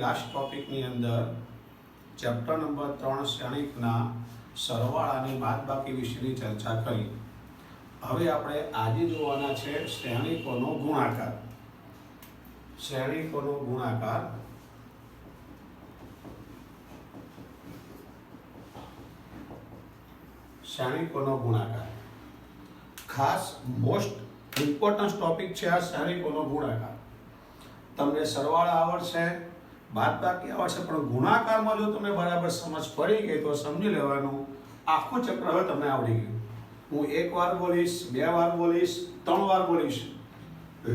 Last ટોપિકની અંદર chapter number 3 શ્રેણિકના સરવાળાની બાદબાકી વિશેની ચર્ચા કરી. હવે આપણે આજે જોવાના છે શ્રેણિકોનો ગુણાકાર. શ્રેણિકોનો ગુણાકાર શ્રેણિકોનો ગુણાકાર ખાસ મોસ્ટ ઇમ્પોર્ટન્ટ ટોપિક છે આ શ્રેણિકોનો ગુણાકાર. તમને સરવાળા આવડશે, બાદબાકી આવડશે, પણ ગુણાકારમાં જો તમને બરાબર સમજ પડી ગઈ તો સમજી લેવાનું આખું ચક્ર હવે તમને આવડી ગયું. હું એક વાર બોલીશ, બે વાર બોલીશ, 3 વાર બોલીશ,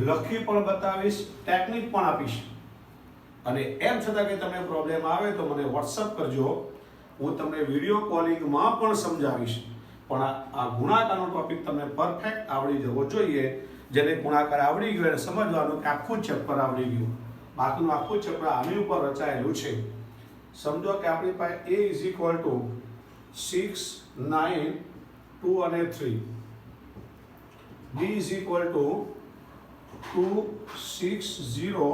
લખી પણ બતાવીશ, ટેકનિક પણ આપીશ. અને એમ છતાં કે તમને પ્રોબ્લેમ આવે તો મને વોટ્સઅપ કરજો, હું તમને વિડીયો કોલિંગમાં પણ સમજાવીશ. પણ આ ગુણાકારનો ટોપિક તમને પરફેક્ટ આવડી જવો જોઈએ. જેને ગુણાકાર આવડી ગયો એને સમજવાનું કે આખું ચેપ્ટર આવડી ગયું. બાકીનું આખું ચેપ્ટર આની ઉપર રચાયેલું છે. સમજો કે આપણી પાસે a ઇઝ ઇક્વલ ટુ 6, 9, 2 અને 3, b ઇઝ ઇક્વલ ટુ 2, 6, 0,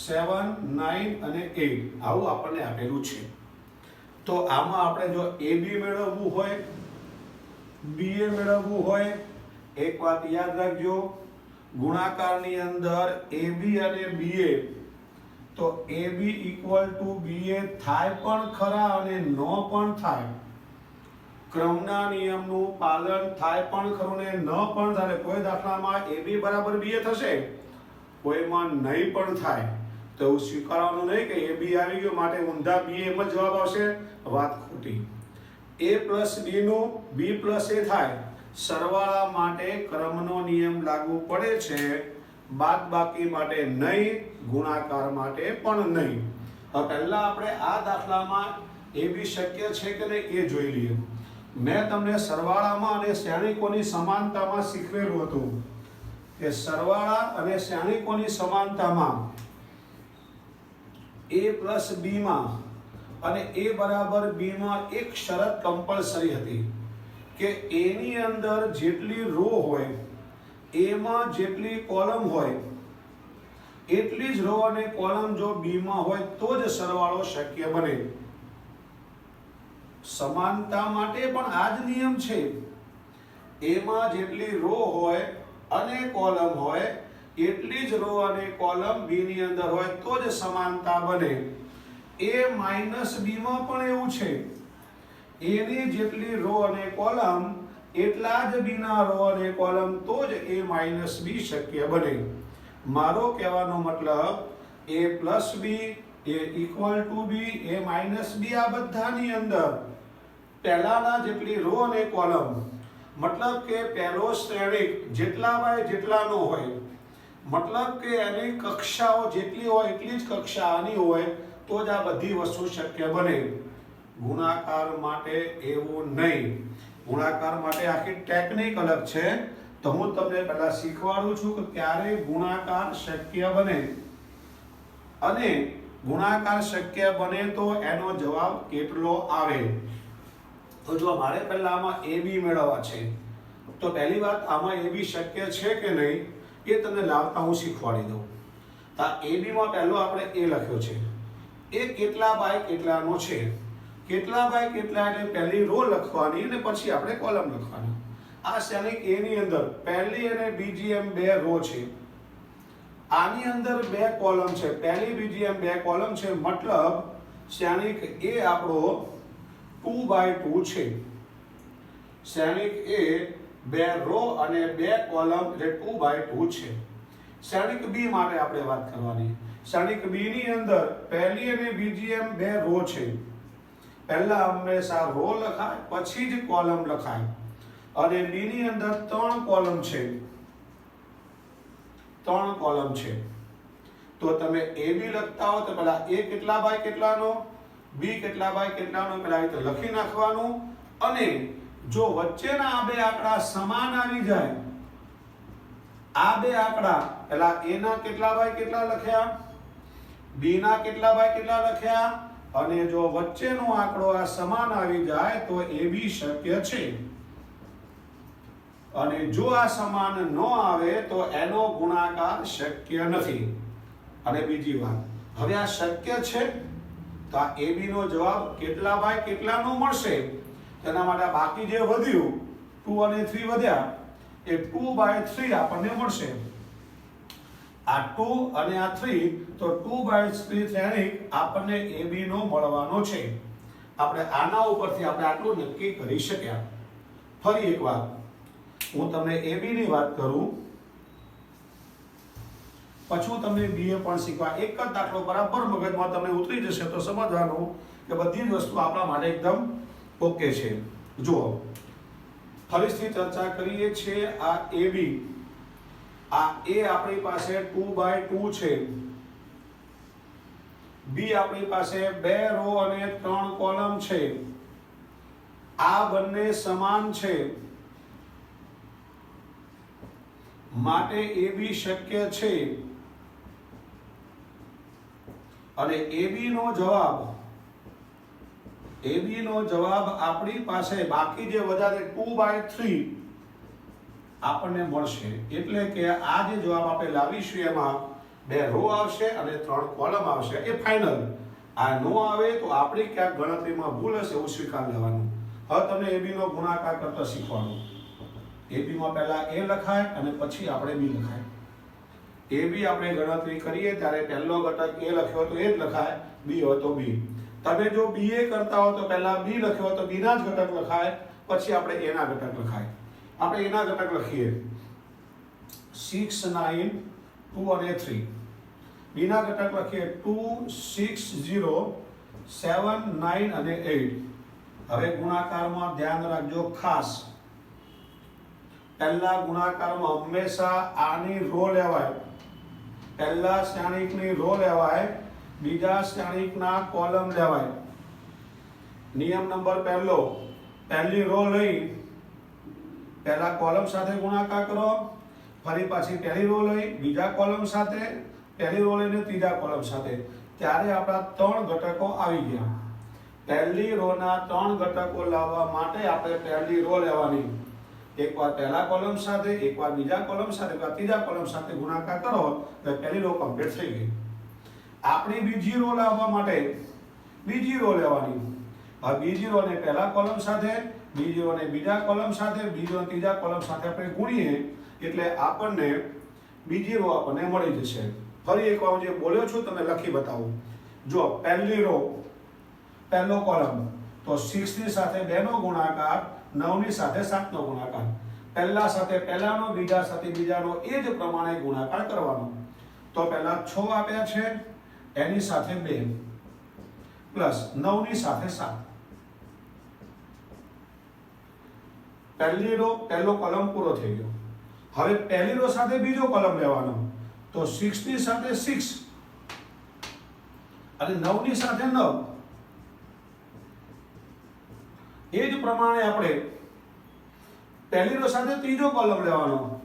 7, 9 અને 8 આવું આપણને આપેલું છે. તો આમાં આપણે જો ab મેળવવું હોય, ba મેળવવું હોય, એક વાત યાદ રાખજો, ગુણાકારની અંદર AB અને BA તો AB ઇક્વલ ટુ BA થાય પણ ખરા અને ન પણ થાય. ક્રમના નિયમનું પાલન થાય પણ ખરું ને ન પણ થાય. કોઈ દાખલામાં AB બરાબર BA થશે, કોઈમાં નહીં પણ થાય. તો એવું સ્વીકારવાનું નહીં કે AB આવી ગયો માટે ઊંધા BA એમ જ જવાબ આવશે. વાત ખોટી. A પ્લસ B નું B પ્લસ A થાય. સરવાળા માટે ક્રમનો નિયમ લાગુ પડે છે, બાદબાકી માટે નહીં, ગુણાકાર માટે પણ નહીં. હવે પહેલા આપણે આ દાખલામાં AB શક્ય છે કે નહીં એ જોઈ લઈએ. મેં તમને સરવાળામાં અને શ્રેણિકોની સમાનતામાં શીખવેલું હતું કે સરવાળા અને શ્રેણિકોની સમાનતામાં A પ્લસ B માં અને A બરાબર B માં એક શરત કમ્પલસરી હતી કે A ની અંદર જેટલી રો હોય, A માં જેટલી કોલમ હોય, એટલી જ રો અને કોલમ જો B માં હોય તો જ સરવાળો શક્ય બને. સમાનતા માટે પણ આ જ નિયમ છે. A માં જેટલી રો હોય અને કોલમ હોય, એટલી જ રો અને કોલમ B ની અંદર હોય તો જ સમાનતા બને. A માઇનસ B માં પણ એવું છે. A ની જેટલી રો અને કોલમ એટલા જ B ના રો અને કોલમ તો જ A માઇનસ B શક્ય બને. મારો કહેવાનો મતલબ A plus B, A equal to B, A minus B આ બધાની અંદર પહેલાના જેટલી રો અને કોલમ, મતલબ કે પહેલો શ્રેણિક જેટલા બાય જેટલાનો હોય, મતલબ કે એની કક્ષાઓ જેટલી હોય એટલી જ કક્ષા આની હોય તો જ આ બધી વસ્તુ શક્ય બને. ગુણાકાર માટે એવું નહીં. ગુણાકાર માટે આખી ટેકનિક અલગ છે. તો હું તમને પહેલા શીખવાડું છું કે ક્યારે ગુણાકાર શક્ય બને અને ગુણાકાર શક્ય બને તો એનો જવાબ કેટલો આવે. તો જો મારે પહેલા આમાં AB મેળવવા છે તો પહેલી વાત આમાં AB શક્ય છે કે નહીં એ તમને લાવતા હું શીખવાડી દઉં. તો AB માં પહેલો આપણે A લખ્યો છે. એ કેટલા બાય કેટલાનો છે. કેટલા બાય કેટલા એટલે પહેલી રો લખવાની અને પછી આપણે કોલમ લખવાની. આ શ્રેણિક A ની અંદર પહેલી અને બીજી એમ બે રો છે. આની અંદર બે કોલમ છે. પહેલી બીજી એમ બે કોલમ છે. મતલબ શ્રેણિક A આપણો 2 બાય 2 છે. શ્રેણિક A બે રો અને બે કોલમ એટલે 2 બાય 2 છે. શ્રેણિક B માટે આપણે વાત કરવાની. શ્રેણિક B ની અંદર પહેલી અને બીજી એમ બે રો છે. પહેલા હંમેશા રો લખાય પછી જ કોલમ લખાય. અને B ની અંદર 3 કોલમ છે. 3 કોલમ છે. તો તમે AB લખતા હો તો પહેલા A કેટલા બાય કેટલાનો, B કેટલા બાય કેટલાનો પહેલા રીતે લખી નાખવાનું. અને જો વચ્ચેના આ બે આંકડા સમાન આવી જાય, આ બે આંકડા પહેલા A ના કેટલા બાય કેટલા લખ્યા, B ના કેટલા બાય કેટલા લખ્યા, અને જો વચ્ચેનો આંકડો આ સમાન આવી જાય તો AB શક્ય છે. અને જો આ સમાન ન આવે તો એનો ગુણાકાર શક્ય નથી. અને બીજી વાત, હવે આ શક્ય છે તો આ AB નો જવાબ કેટલા બાય કેટલાનો મળશે? તેના માટે બાકી જે વધ્યું 2 અને 3 વધ્યા એ 2/3 આપણને મળશે. આ 2 અને આ 3 તો 2/3 શ્રેણિક આપણને AB નો મળવાનો છે. આપણે આના ઉપરથી આપણે આટલું નક્કી કરી શક્યા. ફરી એકવાર હું તમને AB ની વાત કરું, પછી હું તમને BA પણ શીખવા. એક જ દાખલો બરાબર મગજમાં તમને ઉતરી જશે તો સમજવાનું કે બધી જ વસ્તુ આપણા માટે એકદમ ઓકે છે. જુઓ, ફરીથી ચર્ચા કરીએ છીએ. આ AB, આ A આપણી પાસે 2/2 છે. B આપણી પાસે 2 રો અને 3 કોલમ છે. આ બંને સમાન છે માટે AB શક્ય છે. અને AB નો જવાબ આપણી પાસે બાકી જે વધારે 2/3 આપણને મળશે. એટલે કે આ જે જવાબ આપણે લાવીશું એમાં 2 રો આવશે અને 3 કોલમ આવશે. એ ફાઇનલ. આ નો આવે તો આપણી ક્યાંક ગણતરીમાં ભૂલ હશે એવું સ્વીકાર લેવાનું. હવે તમને AB નો ગુણાકાર કરતા શીખવાનું. AB માં પહેલા A લખાય અને પછી આપણે B લખાય. AB આપણે ગણતરી કરીએ ત્યારે પહેલો ઘટક A લખ્યો તો A જ લખાય, B હોય તો B. તમે જો BA કરતા હો તો પહેલા B લખ્યો તો B ના જ ઘટક લખાય, પછી આપણે A ના ઘટક લખાય. આપણે A ના ઘટક લખીએ 6, 9, 2 અને 3. B ના ઘટક લખીએ 2, 6, 0, 7, 9 અને 8. હવે ગુણાકારમાં ધ્યાન રાખજો ખાસ. પહેલા ગુણાકારમાં હંમેશા આની રો લેવાય. પહેલા શ્રેણિકની રો લેવાય, બીજા શ્રેણિકના કોલમ લેવાય. નિયમ નંબર પહેલો, પહેલી રો લઈ પહેલા કોલમ સાથે ગુણાકાર કરો, ફરી પાછી પહેલી રો લઈ બીજા કોલમ સાથે, પહેલી રો લઈને ત્રીજા કોલમ સાથે. ત્યારે આપણા 3 ઘટકો આવી ગયા. પહેલી રોના 3 ઘટકો લાવવા માટે આપણે પહેલી રો લેવાની. એકવાર પહેલા કોલમ સાથે, એકવાર બીજા કોલમ સાથે, એકવાર ત્રીજા કોલમ સાથે ગુણાકાર કરો એટલે પહેલી રો કમ્પ્લીટ થઈ ગઈ. આપણી બીજી રો લાવવા માટે બીજી રો લેવાની. હવે બીજી રોને પહેલા કોલમ સાથે, બીજી રોને બીજા કોલમ સાથે, બીજી રોને ત્રીજા કોલમ સાથે આપણે ગુણીએ એટલે આપણને બીજી રો આપણને મળી જશે. ફરી એકવાર હું જે બોલ્યો છું તમે લખી બતાવું. જો પહેલી રો, પહેલો કોલમ તો 6 ની સાથે 2 નો ગુણાકાર, 9 ની સાથે 7 નો ગુણાકાર. પહેલા સાથે પહેલાનો, બીજા સાથે બીજાનો એ જ પ્રમાણે ગુણાકાર કરવાનો. તો પહેલા 6 આપ્યા છે, એની સાથે 2 પ્લસ 9 ની સાથે 7. પહેલી રો પહેલો કોલમ પૂરો થઈ ગયો. હવે પહેલી રો સાથે બીજો કોલમ લેવાનો. તો 6 ની સાથે 6 અને 9 ની સાથે 9. એ જ પ્રમાણે આપણે પહેલી રો સાથે ત્રીજો કોલમ લેવાનો.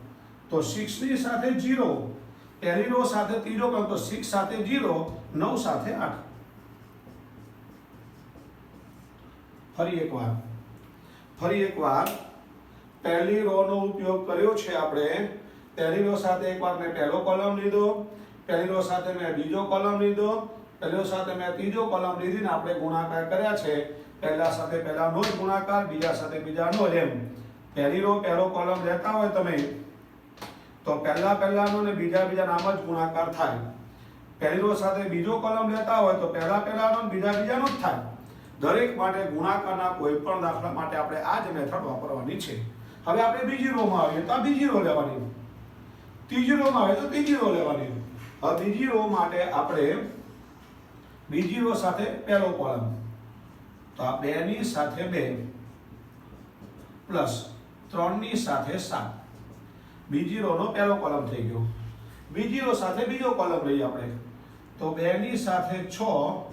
તો 6 ની સાથે 0, પહેલી રો સાથે ત્રીજો કોલમ તો 6 સાથે 0, 9 સાથે 8. ફરી એકવાર પહેલી રો નો ઉપયોગ કર્યો છે આપણે. પહેલી રો સાથે એકવાર મેં પહેલો કોલમ લીધો, પહેલી રો સાથે મેં બીજો કોલમ લીધો, પહેલી રો સાથે મેં ત્રીજો કોલમ લીધીને આપણે ગુણાકાર કર્યા છે. પહેલા સાથે પહેલાનો જ ગુણાકાર, બીજા સાથે બીજાનો જ. એમ પહેલી રો પહેલો કોલમ લેતા હોય તમે તો પહેલાનો ને બીજાનો આમ જ ગુણાકાર થાય. પહેલી રો સાથે બીજો કોલમ લેતા હોય તો પહેલાનો ને બીજાનો જ થાય. દરેક માટે ગુણાકારના કોઈ પણ દાખલા માટે આપણે આ જ મેથડ વાપરવાની છે. હવે આપણે બીજી રોમાં આવીએ તો આ બીજી રો લેવાની, ત્રીજી રોમાં આવે તો ત્રીજી રો લેવાની. હવે બીજી રો માટે આપણે બીજી રો સાથે પહેલો કોલમ તો આ 2 ની સાથે 2 પ્લસ 3 ની સાથે 7. બીજી રો નો પહેલો કોલમ થઈ ગયો. બીજી રો સાથે બીજો કોલમ લઈએ આપણે તો 2 ની સાથે 6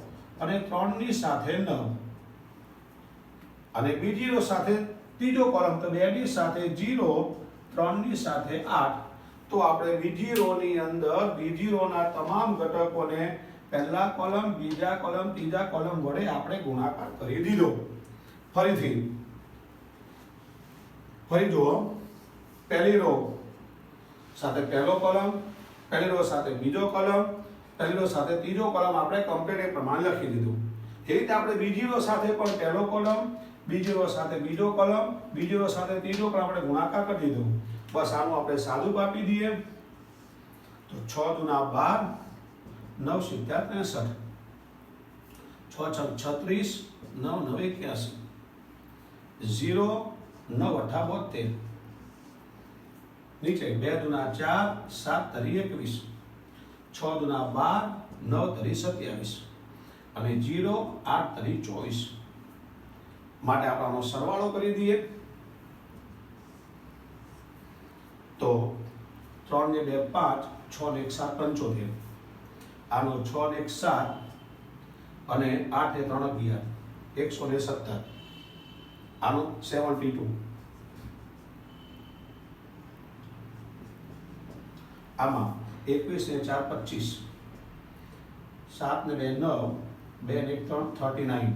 અને 3 ની સાથે 9. અને બીજી રો સાથે ત્રીજો કોલમ તો 2 ની સાથે 0, 3 ની સાથે 8. તો આપણે બીજી રો ની અંદર બીજી રોના તમામ ઘટકોને પહેલા કોલમ, બીજા કોલમ, ત્રીજા કોલમ વડે આપણે ગુણાકાર કરી દીધો. ફરી જુઓ, પહેલી રો સાથે પહેલો કોલમ, પહેલી રો સાથે બીજો કોલમ, પહેલી રો સાથે ત્રીજો કોલમ આપણે કમ્પ્લીટ એ પ્રમાણે લખી દીધું. એ રીતે આપણે બીજી રો સાથે પણ પહેલો કોલમ, બીજી રો સાથે બીજો કોલમ, બીજી રો સાથે ત્રીજો કોલમ આપણે ગુણાકાર કરી દીધો. બસ આનું આપણે સાદું આપી દઈએ તો 6 દુના 12, 9 સીધા 63, 6 છ 36, 9 9 81, 0 9 8 72, નીચે 2 દુના 4, 7 તરી 21, 6 દુના 12, 9 તરી 27 અને 0 8 તરી 24. માટે આપણો સરવાળો કરી દઈએ તો 3 ને 2 5, 6 ને 1 7 75, આનો 6 ને 1 7 અને 8 ને 3 11, 117, આનો 72, આમાં 21 ને 4 25, 7 ને 2 9, 2 ને 1 3 39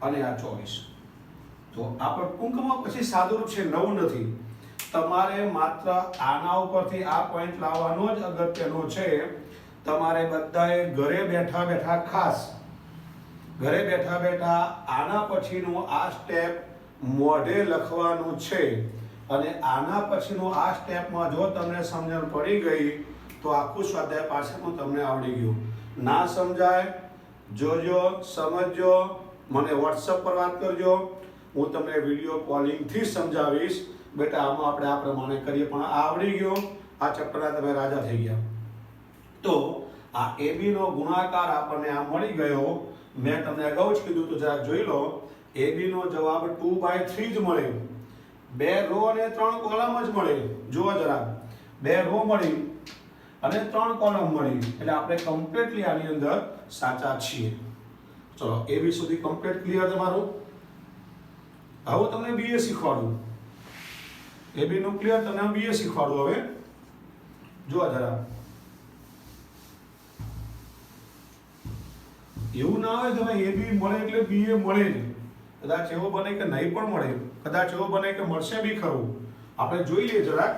અને આ 24. તો આ પણ ટૂંકમાં પછી સાદુરૂપ છે, નવું નથી. તમારે માત્ર આના ઉપરથી આ પોઈન્ટ લાવવાનો જ અગત્યનો છે. તમારે બધાએ ઘરે બેઠા બેઠા ખાસ ઘરે બેઠા બેઠા આના પછીનું આ સ્ટેપ મોઢે લખવાનું છે અને આના પછીનું આ સ્ટેપમાં જો તમને સમજણ પડી ગઈ તો આખું સ્વાધ્યાય પાછળનું તમને આવડી ગયું. ના સમજાય જોજો, સમજજો, મને WhatsApp પર વાત કરજો, હું તમને વિડીયો કોલિંગથી સમજાવીશ. બેટા આમાં આપણે આ પ્રમાણે કરીએ, પણ આવડી ગયો, આ ચેપ્ટરના તમે રાજા થઈ ગયા. તો આ AB નો ગુણાકાર આપણને આ મળી ગયો. મેં તમને અગાઉ જ કીધું તો જરા જોઈ લો. AB નો જવાબ 2/3 જ મળે. 2 રો અને 3 કોલમ જ મળે. જુઓ જરા, 2 રો મળી અને 3 કોલમ મળી, એટલે આપણે કમ્પ્લીટલી આની અંદર સાચા છીએ. ચલો AB સુધી કમ્પ્લીટ ક્લિયર તમારું. હવે તમને BA શીખવાડું. AB નું ક્લિયર, તમને BA શીખવાડું. હવે જુઓ જરા, એવું ના હોય તમે AB મળે એટલે BA મળે જ. કદાચ એવો બને કે નહીં પણ મળે, કદાચ એવો બને કે મળશે બી ખરું. આપણે જોઈ લઈએ જરાક.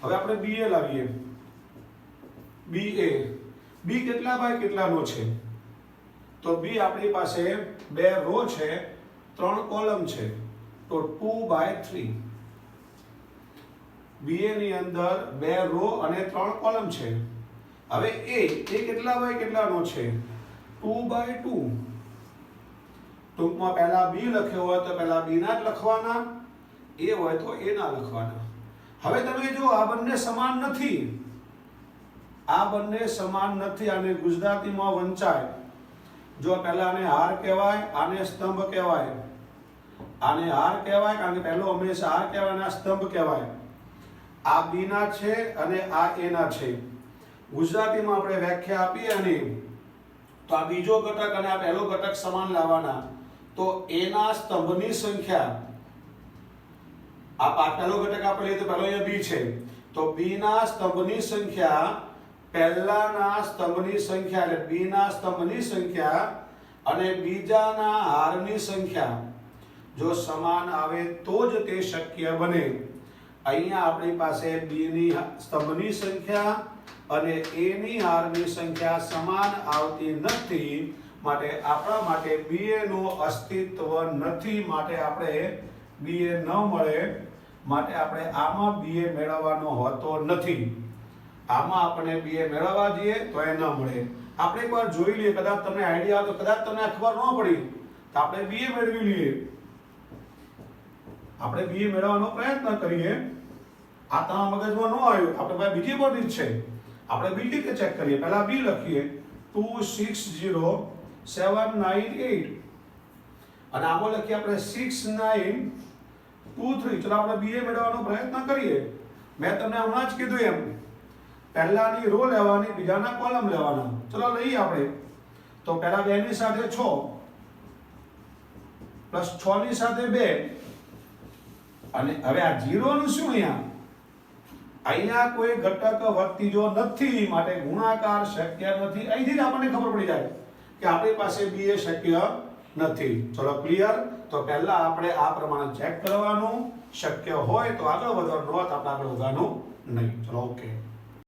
હવે આપણે BA લાવીએ. BA, B કેટલા બાય કેટલાનો છે? તો B આપણી પાસે 2 રો છે, 3 કોલમ છે, તો 2/3. BA ની અંદર 2 રો અને 3 કોલમ છે. હવે A કેટલા બાય કેટલાનો છે? 2/2. ટૂંકમાં પહેલા B લખ્યો હોય તો પહેલા B ના જ લખવાના, A હોય તો A ના લખવાના. હવે તમે જો આ બંને સમાન નથી, આ બંને સમાન નથી. આને ગુજરાતીમાં વંચાય. જો પહેલા આને હાર કહેવાય, આને સ્તંભ કહેવાય. આને હાર કહેવાય કારણ કે પહેલો હંમેશા હાર કહેવાય અને આ સ્તંભ કહેવાય. આ B ના છે અને આ A ના છે. ગુજરાતીમાં આપણે વ્યાખ્યા આપીએ અને તો આ બીજો ઘટક અને આ પહેલો ઘટક સમાન લાવવાના. તો A ના સ્તંભની સંખ્યા, આ પહેલો ઘટક આપણે લઈએ તો પહેલો અહીંયા B છે, તો B ના સ્તંભની સંખ્યા પહેલાના સ્તંભની સંખ્યા એટલે B ના સ્તંભની સંખ્યા અને બીજાના હારની સંખ્યા જો સમાન આવે તો જ તે શક્ય બને. અહીંયા આપણી પાસે B ની સ્તંભની સંખ્યા અને A ની હારની સંખ્યા સમાન આવતી નથી, માટે આપણા માટે BA નું અસ્તિત્વ નથી. માટે આપણે BA ન મળે, માટે આપણે આમાં BA મેળવવાનો હોતો નથી. આમાં આપણે BA મેળવવા જઈએ તો એ ન મળે. આપણે એકવાર જોઈ લઈએ, કદાચ તમને આઈડિયા આવે તો, કદાચ તમને ખબર ન પડી તો આપણે BA મેળવી લઈએ. આપણે BA મેળવવાનો પ્રયત્ન કરીએ. આ તમારા મગજમાં ન આવ્યું, આપણે પાસે બીજી બધી જ છે. આપણે બીજી રીતે ચેક કરીએ. પહેલા B લખીએ 260798 અને આમાં લખીએ આપણે 6923. ચલો આપણે BA મેળવવાનો પ્રયત્ન કરીએ. મેં તમને હમણાં જ કીધું એમ, પહેલાની રો લેવાની, બીજાના કોલમ લેવાના. ચલો લઈએ આપણે. તો પહેલા 2 ની સાથે 6 પ્લસ 6 ની સાથે 2 અને હવે આ 0 નું શું? અહીંયા કોઈ ઘટક વર્તીજો નથી, માટે ગુણાકાર શક્ય નથી. અહીંથી જ આપણને ખબર પડી જાય કે આપણી પાસે BA શક્ય નથી. ચલો ક્લિયર. તો પહેલા આપણે આ પ્રમાણે ચેક કરવાનું. શક્ય હોય તો આગળ વધવાનું, ન હોય તો આપણે આગળ વધવાનું નહીં. ચલો ઓકે.